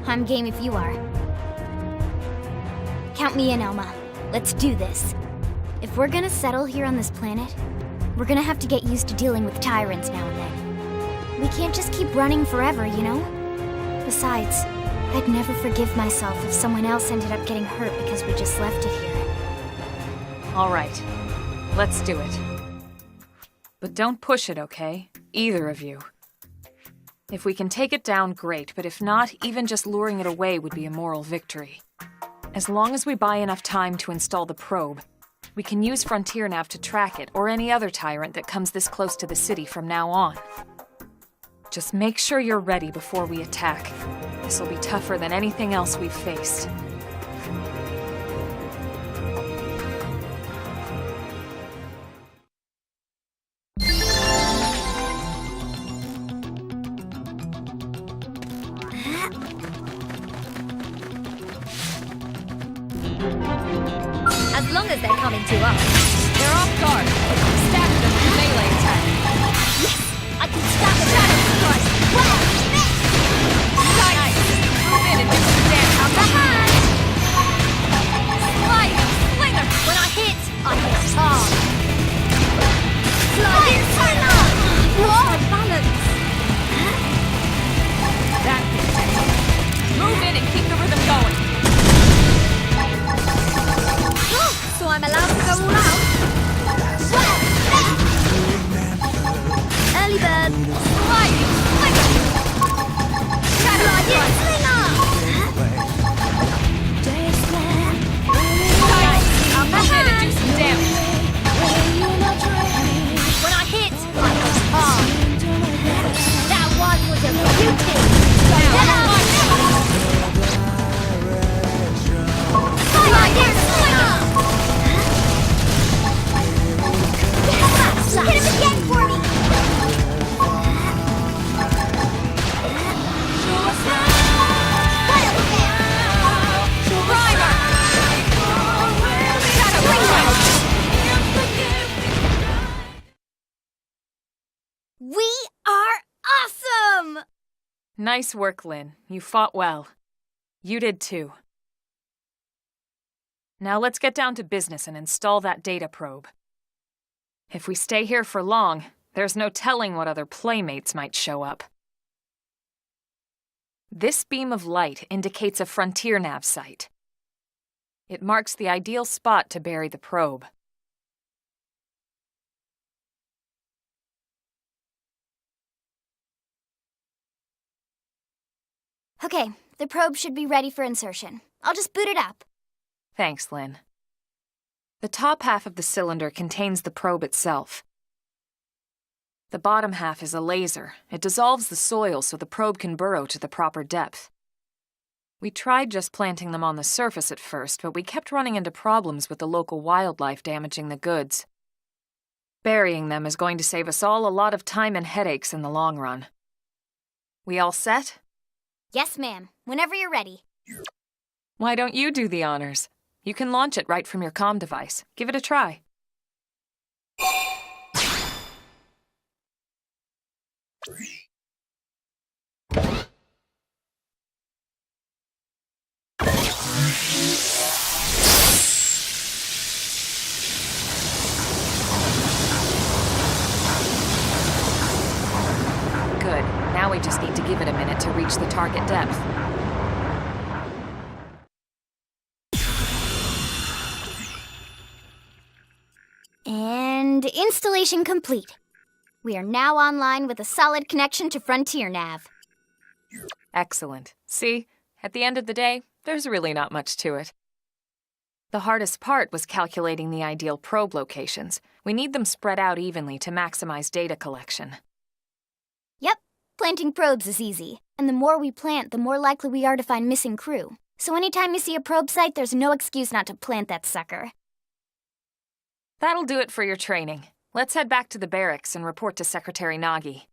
I'm game if you are. Count me in, Elma. Let's do this. If we're gonna settle here on this planet, we're gonna have to get used to dealing with tyrants now and then. We can't just keep running forever, you know? Besides, I'd never forgive myself if someone else ended up getting hurt because we just left it here. All right, let's do it. But don't push it, okay? Either of you. If we can take it down, great, but if not, even just luring it away would be a moral victory. As long as we buy enough time to install the probe, we can use Frontier Nav to track it, or any other tyrant that comes this close to the city from now on. Just make sure you're ready before we attack. This'll be tougher than anything else we've faced. As long as they're coming to us. They're off guard. Stack them with a melee attack. Yes! I can stop the shadow surprise! Wow! Nice! Move in and do some damage. I'm behind! Slide! Slinger! When I hit hard. Slide! Slinger! Whoa! My balance! That hit. Move in and keep the rhythm going. So I'm allowed to go all out? Early bird! Sliding! Slinger! Shadow Slinger! Nice! I'm Move in and do behind! some damage. When I hit hard. That one was a beauty! Now, Hit him again for me! Primer! Shadow! We are awesome! Nice work, Lynn. You fought well. You did too. Now let's get down to business and install that data probe. If we stay here for long, there's no telling what other playmates might show up. This beam of light indicates a Frontier Nav site. It marks the ideal spot to bury the probe. Okay, the probe should be ready for insertion. I'll just boot it up. Thanks, Lynn. The top half of the cylinder contains the probe itself. The bottom half is a laser. It dissolves the soil so the probe can burrow to the proper depth. We tried just planting them on the surface at first, but we kept running into problems with the local wildlife damaging the goods. Burying them is going to save us all a lot of time and headaches in the long run. We all set? Yes, ma'am. Whenever you're ready. Why don't you do the honors? You can launch it right from your comm device. Give it a try. Good. Now we just need to give it a minute to reach the target depth. And installation complete. We are now online with a solid connection to Frontier Nav. Excellent. See, at the end of the day, there's really not much to it. The hardest part was calculating the ideal probe locations. We need them spread out evenly to maximize data collection. Yep, planting probes is easy. And the more we plant, the more likely we are to find missing crew. So anytime you see a probe site, there's no excuse not to plant that sucker. That'll do it for your training. Let's head back to the barracks and report to Secretary Nagi.